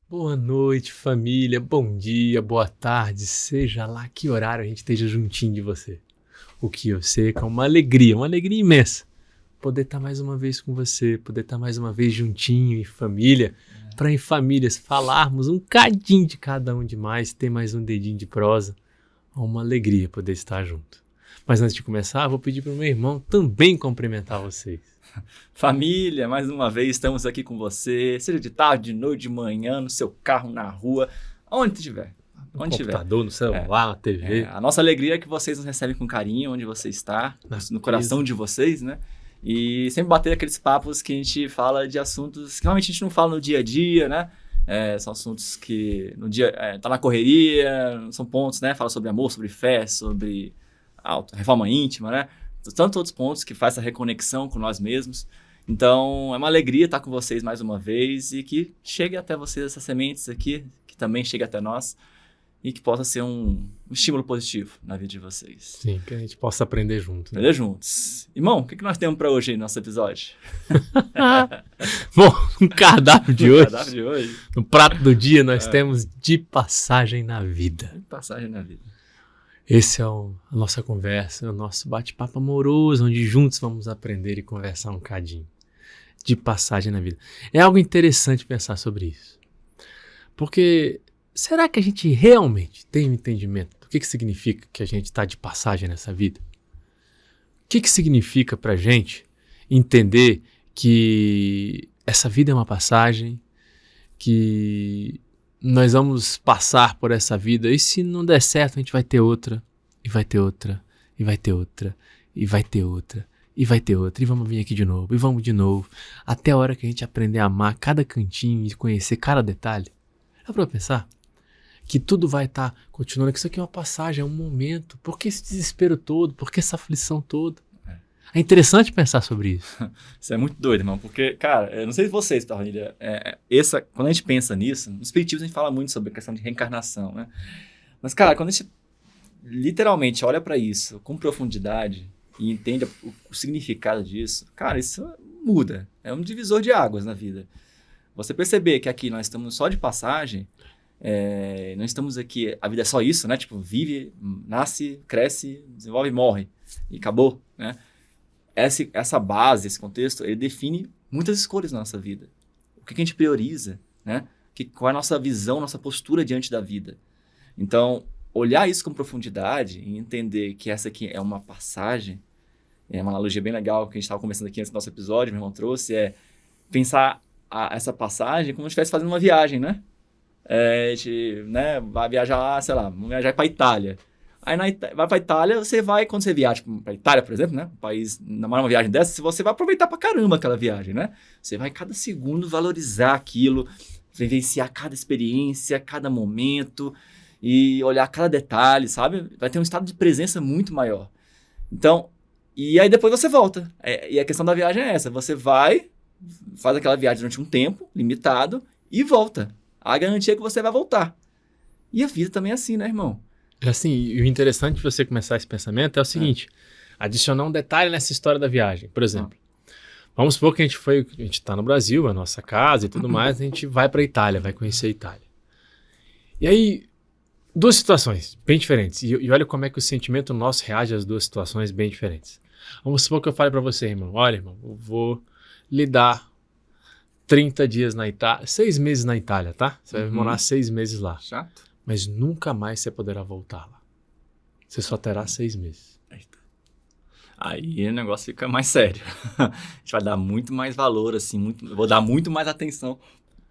Boa noite, família. Bom dia, boa tarde, seja lá que horário a gente esteja juntinho de você. O que eu sei é que é uma alegria imensa poder estar mais uma vez com você, poder estar mais uma vez juntinho em família, para em famílias falarmos um cadinho de cada um demais, ter mais um dedinho de prosa. É uma alegria poder estar junto. Mas antes de começar, eu vou pedir para o meu irmão também cumprimentar vocês. Família, mais uma vez estamos aqui com você, seja de tarde, de noite, de manhã, no seu carro, na rua, onde estiver. No Onde estiver. computador, no celular, na TV. A nossa alegria é que vocês nos recebem com carinho onde você está, no coração de vocês, né? E sempre bater aqueles papos que a gente fala de assuntos que normalmente a gente não fala no dia a dia, né? São assuntos que no dia tá na correria, são pontos, né? Fala sobre amor, sobre fé, sobre reforma íntima, né? Tantos outros pontos que faz essa reconexão com nós mesmos. Então, é uma alegria estar com vocês mais uma vez e que chegue até vocês essas sementes aqui, que também chegue até nós e que possa ser um estímulo positivo na vida de vocês. Sim, que a gente possa aprender junto. Aprender juntos. Irmão, o que nós temos para hoje aí no nosso episódio? Bom, no cardápio de hoje, cardápio de hoje, no prato do dia, nós temos de passagem na vida. passagem na vida. Esse é a nossa conversa, o nosso bate-papo amoroso, onde juntos vamos aprender e conversar um cadinho. De passagem na vida. É algo interessante pensar sobre isso. Porque será que a gente realmente tem um entendimento do que significa que a gente está de passagem nessa vida? O que significa para a gente entender que essa vida é uma passagem, que nós vamos passar por essa vida e se não der certo a gente vai ter outra, e vai ter outra, e vai ter outra, e vai ter outra, e vai ter outra, e vamos vir aqui de novo, e vamos de novo, até a hora que a gente aprender a amar cada cantinho e conhecer cada detalhe. Dá pra pensar? Que tudo vai estar continuando, que isso aqui é uma passagem, é um momento. Por que esse desespero todo? Por que essa aflição toda? É interessante pensar sobre isso. Isso é muito doido, irmão, porque, cara, eu não sei se vocês, família, quando a gente pensa nisso, nos espiritismos a gente fala muito sobre a questão de reencarnação, né? Mas, cara, quando a gente literalmente olha para isso com profundidade e entende o significado disso, cara, isso muda. É um divisor de águas na vida. Você perceber que aqui nós estamos só de passagem, não estamos aqui, a vida é só isso, né? Tipo, vive, nasce, cresce, desenvolve e morre. E acabou, né? Essa base, esse contexto, ele define muitas escolhas na nossa vida. O que a gente prioriza, né? Qual é a nossa visão, nossa postura diante da vida. Então, olhar isso com profundidade e entender que essa aqui é uma passagem, é uma analogia bem legal que a gente estava conversando aqui nesse nosso episódio, meu irmão trouxe, pensar essa passagem como se estivesse fazendo uma viagem, né? A gente, né, vai viajar lá, sei lá, vamos viajar para Itália. Aí vai pra Itália, você vai, quando você viaja pra Itália, por exemplo, né? Um país, numa viagem dessa, você vai aproveitar pra caramba aquela viagem, né? Você vai cada segundo valorizar aquilo, vivenciar cada experiência, cada momento e olhar cada detalhe, sabe? Vai ter um estado de presença muito maior. Então, e aí depois você volta. E a questão da viagem é essa, você vai, faz aquela viagem durante um tempo limitado e volta. A garantia é que você vai voltar. E a vida também é assim, né, irmão? Assim, e o interessante de você começar esse pensamento é o seguinte, adicionar um detalhe nessa história da viagem. Por exemplo, vamos supor que a gente está no Brasil, a nossa casa e tudo mais, a gente vai para a Itália, vai conhecer a Itália. E aí, duas situações bem diferentes. E olha como é que o sentimento nosso reage às duas situações bem diferentes. Vamos supor que eu fale para você, irmão, olha, irmão, eu vou lhe dar 30 dias na Itália, 6 meses na Itália, tá? Você vai morar 6 meses lá. Chato. Mas nunca mais você poderá voltar lá. Você só terá 6 meses. Eita. Aí o negócio fica mais sério. A gente vai dar muito mais valor, assim, vou dar muito mais atenção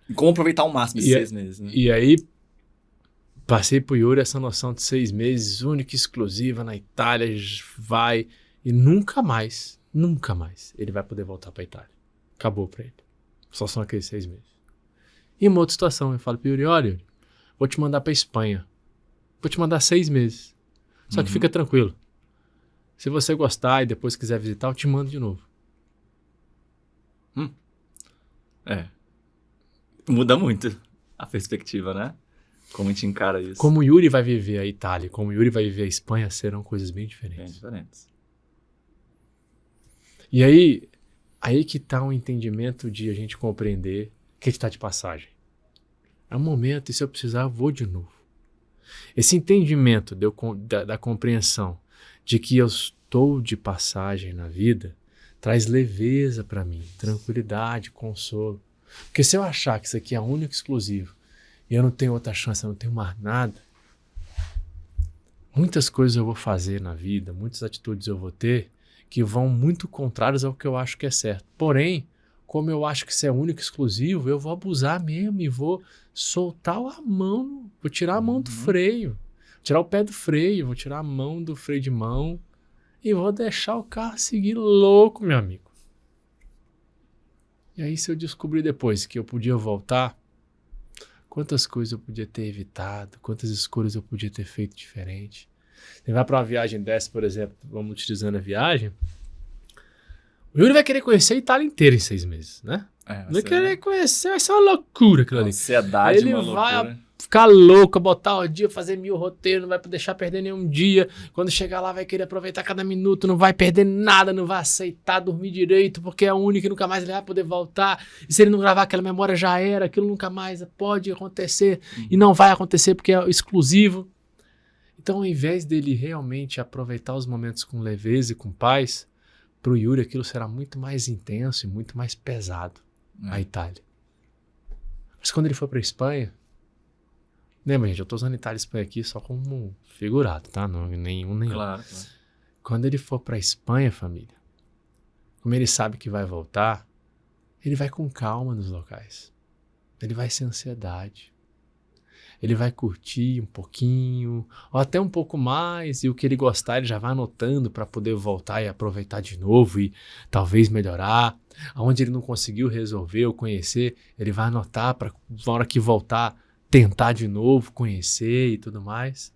em como aproveitar ao máximo esses 6 meses. Né? E aí, passei pro Yuri essa noção de 6 meses, única e exclusiva na Itália, vai, e nunca mais ele vai poder voltar pra Itália. Acabou pra ele. Só são aqueles 6 meses. E uma outra situação, eu falo pro Yuri, olha, Yuri, vou te mandar pra Espanha. Vou te mandar 6 meses. Só que fica tranquilo. Se você gostar e depois quiser visitar, eu te mando de novo. Muda muito a perspectiva, né? Como a gente encara isso. Como o Yuri vai viver a Itália, como o Yuri vai viver a Espanha, serão coisas bem diferentes. Bem diferentes. E aí que tá um entendimento de a gente compreender que a gente tá de passagem. É um momento, e se eu precisar, eu vou de novo. Esse entendimento da compreensão de que eu estou de passagem na vida traz leveza para mim, tranquilidade, consolo. Porque se eu achar que isso aqui é único e exclusivo e eu não tenho outra chance, eu não tenho mais nada, muitas coisas eu vou fazer na vida, muitas atitudes eu vou ter que vão muito contrárias ao que eu acho que é certo. Porém, como eu acho que isso é único e exclusivo, eu vou abusar mesmo e vou soltar a mão, vou tirar a mão do freio, tirar o pé do freio, vou tirar a mão do freio de mão e vou deixar o carro seguir louco, meu amigo. E aí, se eu descobrir depois que eu podia voltar, quantas coisas eu podia ter evitado, quantas escolhas eu podia ter feito diferente. Você vai para uma viagem dessa, por exemplo, vamos utilizando a viagem, o Yuri vai querer conhecer a Itália inteira em 6 meses, né? Vai querer conhecer, vai ser uma loucura aquilo ali. Ansiedade, ele uma vai loucura. ficar louco, botar o dia, fazer 1000 roteiros, não vai deixar perder nenhum dia. Quando chegar lá vai querer aproveitar cada minuto, não vai perder nada, não vai aceitar dormir direito, porque é o único e nunca mais ele vai poder voltar. E se ele não gravar aquela memória já era, aquilo nunca mais pode acontecer e não vai acontecer porque é exclusivo. Então, ao invés dele realmente aproveitar os momentos com leveza e com paz, para o Yuri aquilo será muito mais intenso e muito mais pesado, a Itália. Mas quando ele for para a Espanha, lembra, gente, eu estou usando Itália e Espanha aqui só como figurado, tá? Não, nenhum, nem Claro, outro. claro. Quando ele for para a Espanha, família, como ele sabe que vai voltar, ele vai com calma nos locais. Ele vai sem ansiedade. Ele vai curtir um pouquinho, ou até um pouco mais, e o que ele gostar ele já vai anotando para poder voltar e aproveitar de novo e talvez melhorar. Aonde ele não conseguiu resolver ou conhecer, ele vai anotar para na hora que voltar tentar de novo, conhecer e tudo mais.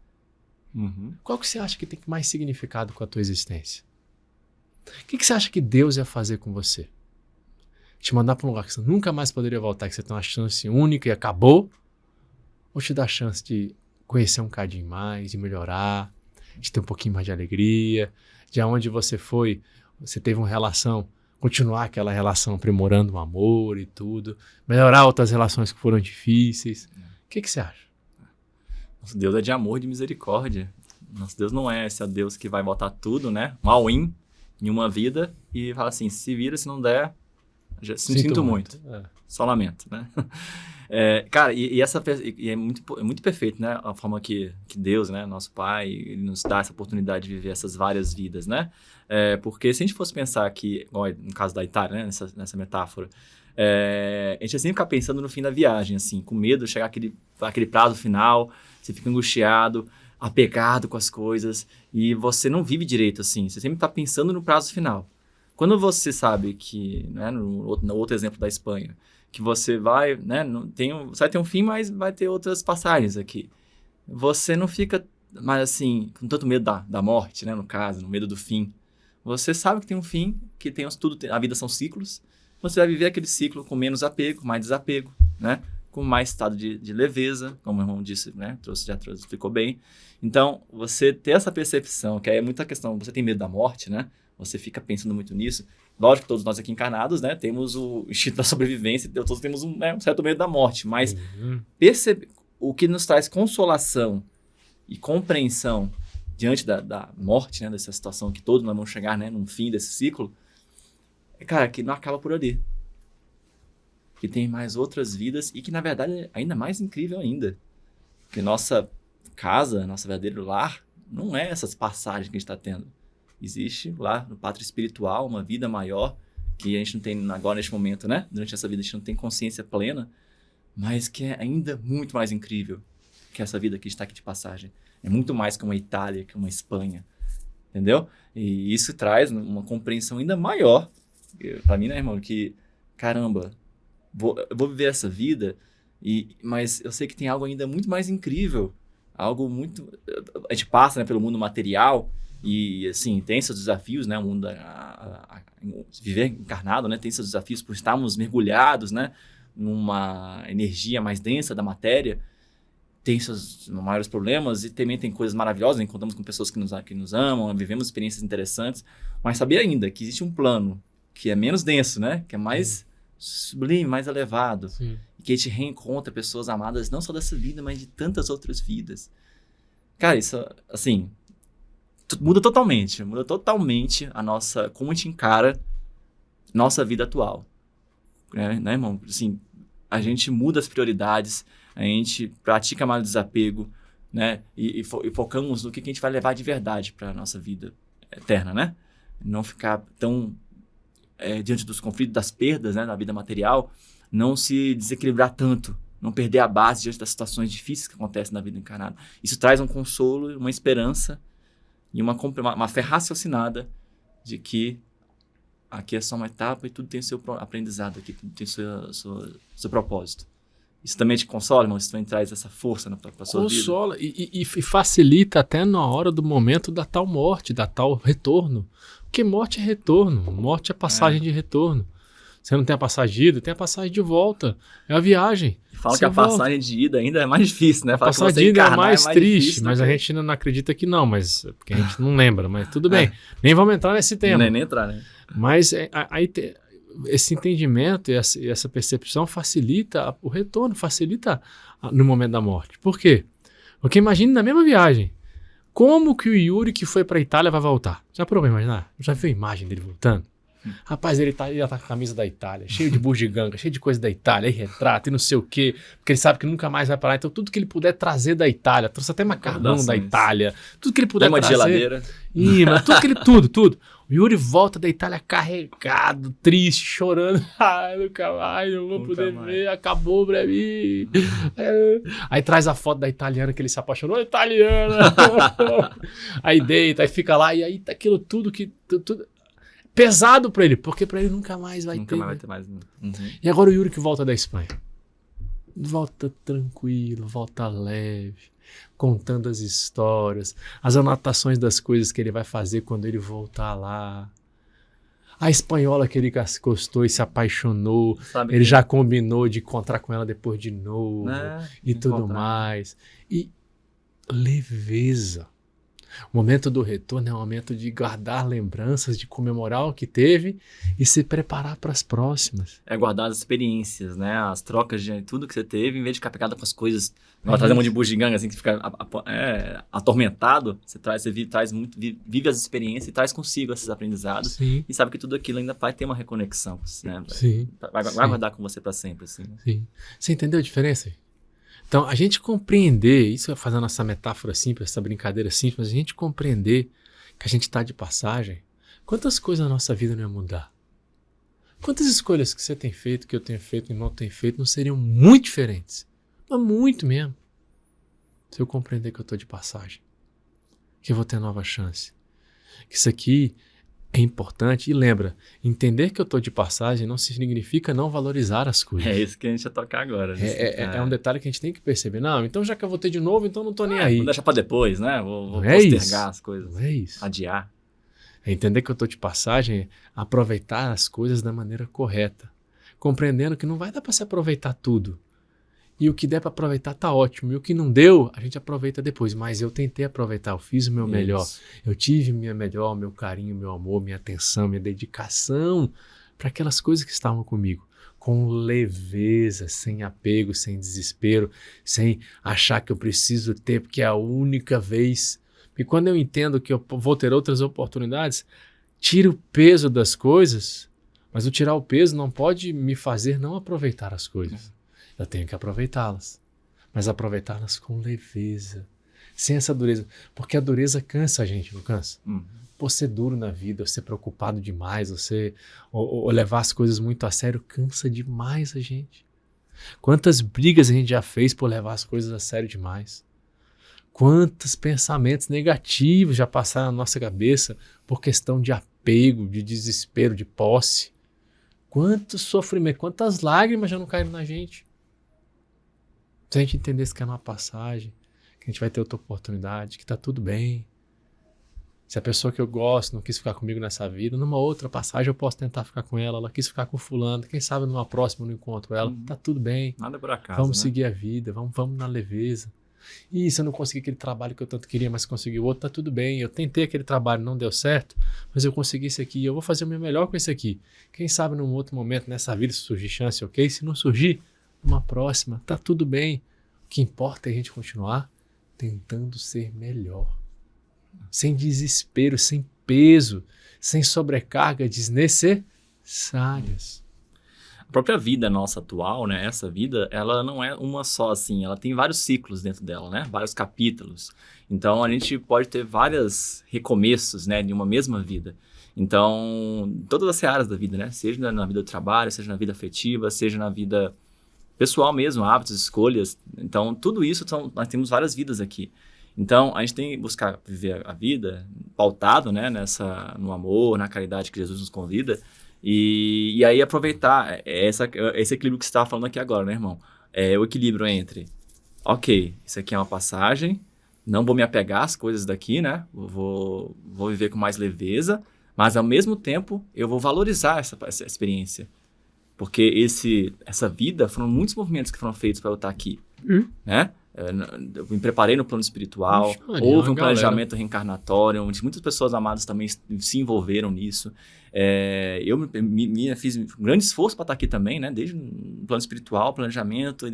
Qual que você acha que tem mais significado com a tua existência? O que você acha que Deus ia fazer com você? Te mandar para um lugar que você nunca mais poderia voltar, que você tem uma chance única e acabou? Ou te dar a chance de conhecer um cadinho mais, de melhorar, de ter um pouquinho mais de alegria, de aonde você foi, você teve uma relação, continuar aquela relação aprimorando o amor e tudo, melhorar outras relações que foram difíceis. O que você acha? Nosso Deus é de amor e de misericórdia. Nosso Deus não é esse Deus que vai botar tudo, né? Um all-in em uma vida e fala assim, se vira, se não der, já sinto muito. Só lamento, né? Cara, e é muito perfeito, né? A forma que Deus, né? Nosso Pai, ele nos dá essa oportunidade de viver essas várias vidas, né? Porque se a gente fosse pensar que, no caso da Itália, né? Nessa metáfora, a gente ia sempre ficar pensando no fim da viagem, assim, com medo de chegar aquele prazo final, você fica angustiado, apegado com as coisas, e você não vive direito, assim, você sempre está pensando no prazo final. Quando você sabe que, né, no outro exemplo da Espanha, que você vai, né, você vai ter um fim, mas vai ter outras passagens aqui. Você não fica mais assim, com tanto medo da morte, né, no caso, no medo do fim. Você sabe que tem um fim, que a vida são ciclos. Você vai viver aquele ciclo com menos apego, mais desapego, né, com mais estado de leveza, como o irmão disse, né, explicou bem. Então, você ter essa percepção, que é muita questão, você tem medo da morte, né, você fica pensando muito nisso. Lógico que todos nós aqui encarnados, né, temos o instinto da sobrevivência, todos temos um certo medo da morte, mas o que nos traz consolação e compreensão diante da morte, né, dessa situação que todos nós vamos chegar, né, num fim desse ciclo, cara, que não acaba por ali. Que tem mais outras vidas e que, na verdade, é ainda mais incrível ainda. Porque nossa casa, nosso verdadeiro lar, não é essas passagens que a gente está tendo. Existe lá no pátrio espiritual uma vida maior que a gente não tem agora neste momento, né? Durante essa vida a gente não tem consciência plena, mas que é ainda muito mais incrível que essa vida que está aqui de passagem. É muito mais que uma Itália, que uma Espanha, entendeu? E isso traz uma compreensão ainda maior para mim, né, irmão? Que, caramba, eu vou viver essa vida, mas eu sei que tem algo ainda muito mais incrível, algo muito... A gente passa, né, pelo mundo material e, assim, tem seus desafios, né, o mundo, viver encarnado, né, tem seus desafios por estarmos mergulhados, né, numa energia mais densa da matéria, tem seus maiores problemas e também tem coisas maravilhosas, encontramos com pessoas que nos amam, vivemos experiências interessantes, mas saber ainda que existe um plano que é menos denso, né, que é mais sublime, mais elevado. Sim. E que a gente reencontra pessoas amadas, não só dessa vida, mas de tantas outras vidas. Cara, isso, assim, muda totalmente a nossa, como a gente encara nossa vida atual. Né, irmão? Assim, a gente muda as prioridades, a gente pratica mais o desapego, né? E focamos no que a gente vai levar de verdade para a nossa vida eterna, né? Não ficar tão diante dos conflitos, das perdas, né, da vida material, não se desequilibrar tanto, não perder a base diante das situações difíceis que acontecem na vida encarnada. Isso traz um consolo, uma esperança e uma fé raciocinada de que aqui é só uma etapa e tudo tem seu aprendizado aqui, tudo tem seu propósito. Isso também te consola, irmão? Isso também traz essa força para a sua vida? Consola e facilita até na hora do momento da tal morte, da tal retorno. Porque morte é retorno, morte é passagem de retorno. Você não tem a passagem de ida, tem a passagem de volta. É a viagem. Falam que a passagem de ida ainda é mais difícil, né? A passagem de ida é mais triste, difícil, mas a gente ainda não acredita que não, mas porque a gente não lembra, mas tudo bem. Nem vamos entrar nesse tema. Nem entrar, né? Mas aí esse entendimento e essa percepção facilita o retorno, facilita no momento da morte. Por quê? Porque imagine na mesma viagem, como que o Yuri que foi para a Itália vai voltar? Já parou para imaginar? Já viu a imagem dele voltando? Rapaz, ele já tá com a camisa da Itália, cheio de bugiganga, cheio de coisa da Itália, e retrato e não sei o quê, porque ele sabe que nunca mais vai parar. Então tudo que ele puder trazer da Itália, trouxe até macarrão da Itália, tudo que ele puder trazer. Geladeira. Mas tudo. O Yuri volta da Itália carregado, triste, chorando. Ai, nunca mais, não vou poder ver, acabou pra mim. Aí traz a foto da italiana que ele se apaixonou, italiana. Aí deita, aí fica lá, e aí tá aquilo tudo que... Tudo pesado pra ele, porque pra ele nunca mais vai ter. Nunca mais vai ter mais. Uhum. E agora o Yuri que volta da Espanha. Volta tranquilo, volta leve, contando as histórias, as anotações das coisas que ele vai fazer quando ele voltar lá. A espanhola que ele gostou e se apaixonou, Sabe ele já combinou de encontrar com ela depois de novo, e tudo mais. E leveza. O momento do retorno é um momento de guardar lembranças, de comemorar o que teve e se preparar para as próximas. É guardar as experiências, né? As trocas de tudo que você teve, em vez de ficar pegado com as coisas, trazer um monte de bugiganga, assim, que fica atormentado, você vive as experiências e traz consigo esses aprendizados. Sim. E sabe que tudo aquilo ainda vai ter uma reconexão, né? Sim. Vai guardar com você para sempre, assim. Sim. Você entendeu a diferença? Então, a gente compreender, isso fazendo essa metáfora simples, essa brincadeira simples, a gente compreender que a gente está de passagem, quantas coisas na nossa vida não ia mudar? Quantas escolhas que você tem feito, que eu tenho feito, que o irmão tem feito, não seriam muito diferentes? Mas muito mesmo. Se eu compreender que eu estou de passagem, que eu vou ter nova chance, que isso aqui é importante. E lembra, entender que eu estou de passagem não significa não valorizar as coisas. É isso que a gente ia tocar agora. É um detalhe que a gente tem que perceber. Não, então já que eu vou ter de novo, então não estou nem aí. Vou deixar para depois, né? Vou postergar as coisas. Não é isso. Adiar. É entender que eu estou de passagem, aproveitar as coisas da maneira correta. Compreendendo que não vai dar para se aproveitar tudo. E o que der para aproveitar tá ótimo. E o que não deu, a gente aproveita depois. Mas eu tentei aproveitar, eu fiz o meu melhor. Eu tive minha melhor, meu carinho, meu amor, minha atenção, minha dedicação para aquelas coisas que estavam comigo. Com leveza, sem apego, sem desespero, sem achar que eu preciso ter, porque é a única vez. E quando eu entendo que eu vou ter outras oportunidades, tiro o peso das coisas, mas o tirar o peso não pode me fazer não aproveitar as coisas. Eu tenho que aproveitá-las, mas aproveitá-las com leveza, sem essa dureza, porque a dureza cansa a gente, não cansa? Por ser duro na vida, ou ser preocupado demais, ou levar as coisas muito a sério, cansa demais a gente. Quantas brigas a gente já fez por levar as coisas a sério demais? Quantos pensamentos negativos já passaram na nossa cabeça por questão de apego, de desespero, de posse? Quanto sofrimento, quantas lágrimas já não caíram na gente? Se a gente entendesse que é uma passagem, que a gente vai ter outra oportunidade, que tá tudo bem. Se a pessoa que eu gosto não quis ficar comigo nessa vida, numa outra passagem eu posso tentar ficar com ela, ela quis ficar com fulano, quem sabe numa próxima eu não encontro ela, tá tudo bem. Nada por acaso, vamos né? seguir a vida, vamos na leveza. E se eu não consegui aquele trabalho que eu tanto queria, mas consegui o outro, tá tudo bem. Eu tentei aquele trabalho, não deu certo, mas eu consegui esse aqui. Eu vou fazer o meu melhor com esse aqui. Quem sabe num outro momento nessa vida, se surgir chance, ok? Se não surgir, numa próxima, tá tudo bem. O que importa é a gente continuar tentando ser melhor. Sem desespero, sem peso, sem sobrecarga desnecessárias. A própria vida nossa atual, né? Essa vida, ela não é uma só, assim. Ela tem vários ciclos dentro dela, né? Vários capítulos. Então, a gente pode ter vários recomeços, né? De uma mesma vida. Então, todas as áreas da vida, né? Seja na vida do trabalho, seja na vida afetiva, seja na vida pessoal mesmo, hábitos, escolhas. Então, tudo isso, nós temos várias vidas aqui. Então, a gente tem que buscar viver a vida pautado, né? No amor, na caridade que Jesus nos convida. E aí aproveitar esse equilíbrio que você estava falando aqui agora, né, irmão? É o equilíbrio entre, ok, isso aqui é uma passagem, não vou me apegar às coisas daqui, né? Vou viver com mais leveza, mas ao mesmo tempo eu vou valorizar essa experiência. Porque essa vida, foram muitos movimentos que foram feitos para eu estar aqui, né? Eu me preparei no plano espiritual, houve um planejamento reencarnatório, onde muitas pessoas amadas também se envolveram nisso. Eu fiz um grande esforço para estar aqui também, né? Desde o plano espiritual, planejamento,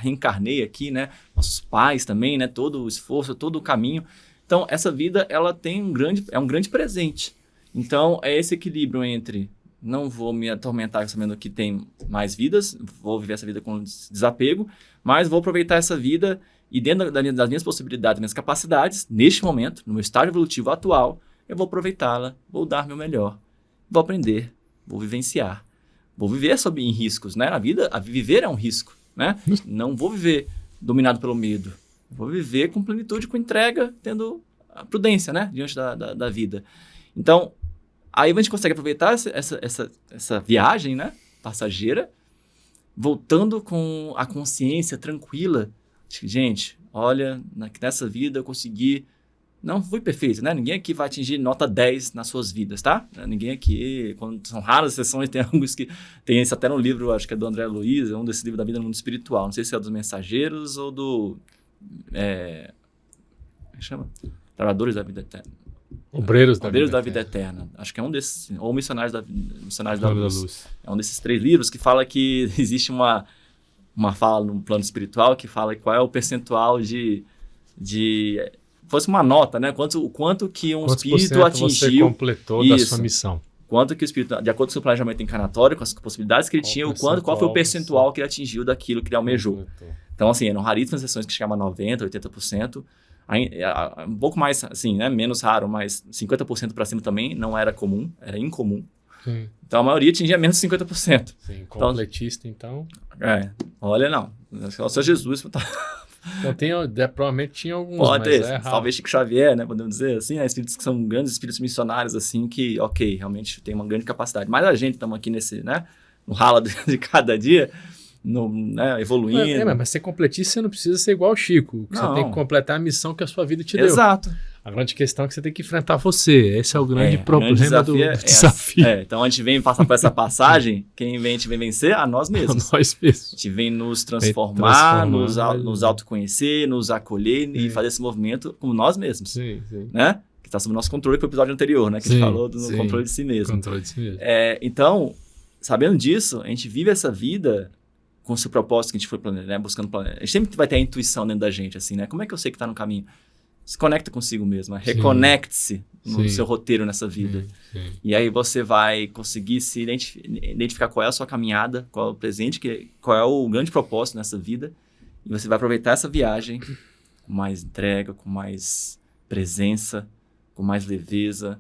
reencarnei aqui, né? Nossos pais também, né? Todo o esforço, todo o caminho. Então, essa vida, ela tem um grande presente. Então, é esse equilíbrio entre não vou me atormentar sabendo que tem mais vidas, vou viver essa vida com desapego, mas vou aproveitar essa vida e dentro das minhas possibilidades, das minhas capacidades, neste momento, no meu estágio evolutivo atual, eu vou aproveitá-la, vou dar meu melhor, vou aprender, vou vivenciar, vou viver em riscos, né? Na vida, viver é um risco, né? Não vou viver dominado pelo medo, vou viver com plenitude, com entrega, tendo a prudência, né? Diante da vida. Então, aí a gente consegue aproveitar essa viagem, né, passageira, voltando com a consciência tranquila. Gente, olha, nessa vida eu consegui... Não fui perfeito, né? Ninguém aqui vai atingir nota 10 nas suas vidas, tá? Ninguém aqui... Quando são raras exceções, tem alguns que... Tem isso até no livro, acho que é do André Luiz, é um desses livros da vida no mundo espiritual. Não sei se é dos Mensageiros ou do... Como é que chama? Trabalhadores da Vida Eterna. Obreiros da Vida Eterna. Acho que é um desses, ou Missionários da Luz. É um desses 3 livros que fala que existe uma fala no plano espiritual que fala qual é o percentual de fosse uma nota, né? O quanto que um espírito atingiu. Você completou da sua missão. Quanto que o espírito, de acordo com o seu planejamento encarnatório, com as possibilidades que ele tinha, qual foi o percentual que ele atingiu daquilo que ele almejou. Completou. Então, assim, eram raríssimas sessões que chegavam a 90%, 80%. Um pouco mais, assim, né? Menos raro, mas 50% para cima também não era comum, era incomum. Sim. Então, a maioria atingia menos de 50%. Sim, completista, então... Olha, não. Só Jesus... Então, provavelmente tinha alguns, pode ter, talvez Chico Xavier, né? Podemos dizer assim, né? Espíritos que são grandes espíritos missionários, assim, que, ok, realmente tem uma grande capacidade. Mas a gente, estamos aqui no rala de cada dia... né, evoluindo. Mas ser completista, você não precisa ser igual ao Chico. Você tem que completar a missão que a sua vida te deu. Exato. A grande questão é que você tem que enfrentar você. Esse é o grande problema do desafio. Então, a gente vem passar por essa passagem, quem vem vencer? A nós mesmos. A nós mesmos. A gente vem nos transformar, nos autoconhecer, nos acolher e fazer esse movimento com nós mesmos. Sim. Né? Que está sob nosso controle, que foi o episódio anterior, né? Que a gente falou do controle de si mesmo. Controle de si mesmo. Então, sabendo disso, a gente vive essa vida... com o seu propósito que a gente foi buscando planejar. A gente sempre vai ter a intuição dentro da gente, assim, né? Como é que eu sei que está no caminho? Se conecta consigo mesmo, reconecte-se no seu roteiro nessa vida. Sim. E aí você vai conseguir se identificar qual é a sua caminhada, qual é o presente, qual é o grande propósito nessa vida. E você vai aproveitar essa viagem com mais entrega, com mais presença, com mais leveza,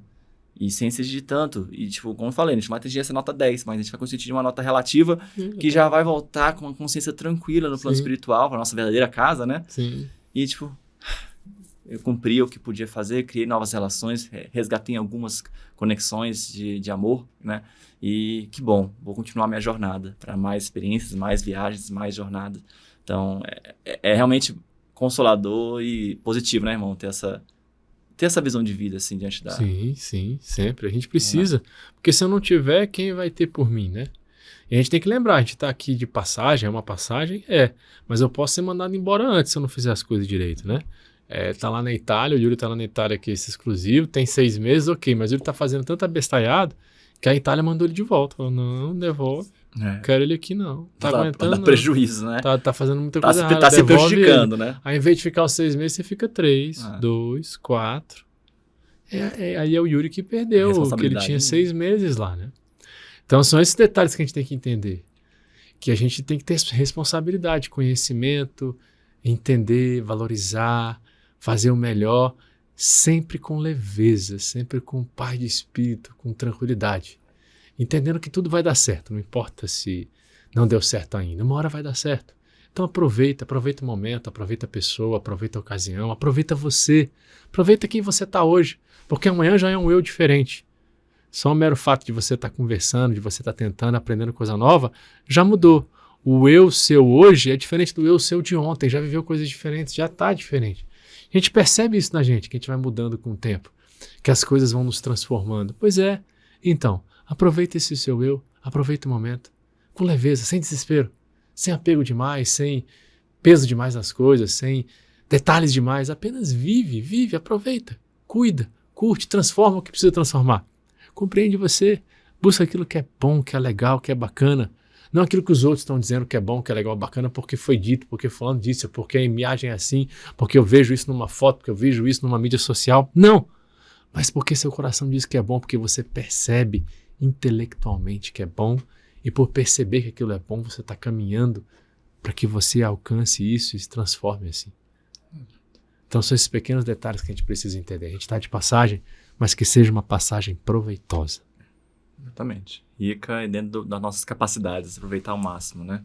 e sem se exigir tanto. E, tipo, como eu falei, a gente vai atingir essa nota 10, mas a gente vai conseguir uma nota relativa que já vai voltar com uma consciência tranquila no plano espiritual, para nossa verdadeira casa, né? Sim. E, tipo, eu cumpri o que podia fazer, criei novas relações, resgatei algumas conexões de amor, né? E que bom, vou continuar minha jornada para mais experiências, mais viagens, mais jornadas. Então, é realmente consolador e positivo, né, irmão? Ter essa visão de vida, assim, diante da... Sim, sempre. A gente precisa. Porque se eu não tiver, quem vai ter por mim, né? E a gente tem que lembrar, a gente tá aqui de passagem, é uma passagem? É. Mas eu posso ser mandado embora antes se eu não fizer as coisas direito, né? Tá lá na Itália, o Yuri tá lá na Itália aqui, esse exclusivo, tem 6 meses, ok, mas o Yuri tá fazendo tanta bestalhada que a Itália mandou ele de volta. Falou, não, devolve, quero ele aqui não. Tá aguentando, dá prejuízo, né? Tá fazendo muita coisa errada. Tá se prejudicando, ele. Né? Aí, ao invés de ficar os 6 meses, você fica 3, 2, 4. Aí é o Yuri que perdeu, que ele tinha 6 meses lá, né? Então são esses detalhes que a gente tem que entender. Que a gente tem que ter responsabilidade, conhecimento, entender, valorizar, fazer o melhor, sempre com leveza, sempre com paz de espírito, com tranquilidade. Entendendo que tudo vai dar certo, não importa se não deu certo ainda, uma hora vai dar certo. Então aproveita o momento, aproveita a pessoa, aproveita a ocasião, aproveita você, aproveita quem você está hoje, porque amanhã já é um eu diferente. Só o mero fato de você estar conversando, de você estar tentando, aprendendo coisa nova, já mudou. O eu seu hoje é diferente do eu seu de ontem, já viveu coisas diferentes, já está diferente. A gente percebe isso na gente, que a gente vai mudando com o tempo, que as coisas vão nos transformando. Pois é, então, aproveita esse seu eu, aproveita o momento, com leveza, sem desespero, sem apego demais, sem peso demais nas coisas, sem detalhes demais, apenas vive, aproveita, cuida, curte, transforma o que precisa transformar. Compreende você, busca aquilo que é bom, que é legal, que é bacana. Não aquilo que os outros estão dizendo que é bom, que é legal, bacana, porque foi dito, porque fulano disse, porque a imagem é assim, porque eu vejo isso numa foto, porque eu vejo isso numa mídia social. Não! Mas porque seu coração diz que é bom, porque você percebe intelectualmente que é bom, e por perceber que aquilo é bom, você está caminhando para que você alcance isso e se transforme assim. Então são esses pequenos detalhes que a gente precisa entender. A gente está de passagem, mas que seja uma passagem proveitosa. Exatamente. Rica e dentro das nossas capacidades, aproveitar ao máximo, né?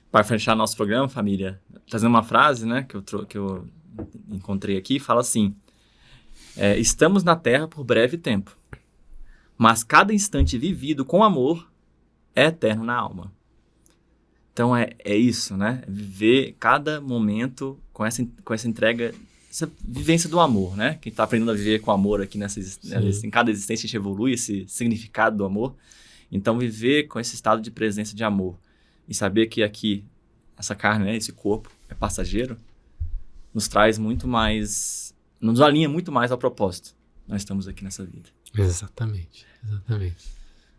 Para fechar nosso programa, família, trazendo uma frase, né, que eu encontrei aqui, fala assim: estamos na Terra por breve tempo, mas cada instante vivido com amor é eterno na alma. Então é isso, né? Viver cada momento com essa entrega, essa vivência do amor, né? Quem está aprendendo a viver com amor aqui em cada existência, a gente evolui esse significado do amor. Então viver com esse estado de presença de amor e saber que aqui, essa carne, né, esse corpo é passageiro, nos traz muito mais, nos alinha muito mais ao propósito. Nós estamos aqui nessa vida. Exatamente.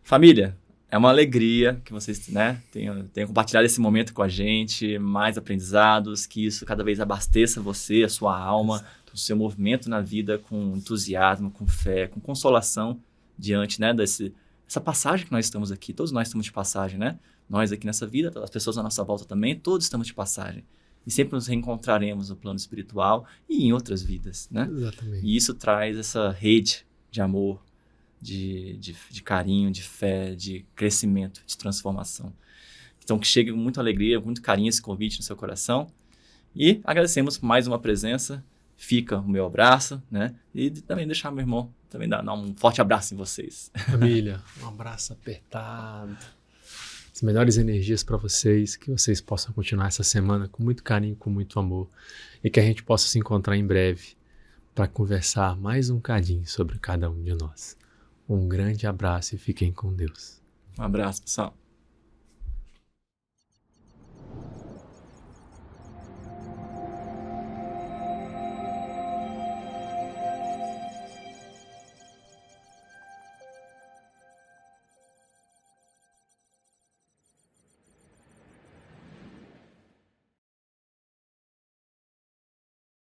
Família, é uma alegria que vocês, né, tenham compartilhado esse momento com a gente, mais aprendizados, que isso cada vez abasteça você, a sua alma, o seu movimento na vida com entusiasmo, com fé, com consolação diante, né, dessa passagem que nós estamos aqui. Todos nós estamos de passagem, né? Nós aqui nessa vida, as pessoas à nossa volta também, todos estamos de passagem. E sempre nos reencontraremos no plano espiritual e em outras vidas, né? Exatamente. E isso traz essa rede de amor, de carinho, de fé, de crescimento, de transformação. Então, que chegue com muita alegria, muito carinho esse convite no seu coração. E agradecemos por mais uma presença. Fica o meu abraço, né? E também deixar meu irmão também dar um forte abraço em vocês. Família, um abraço apertado. As melhores energias para vocês, que vocês possam continuar essa semana com muito carinho, com muito amor, e que a gente possa se encontrar em breve para conversar mais um cadinho sobre cada um de nós. Um grande abraço e fiquem com Deus. Um abraço, pessoal.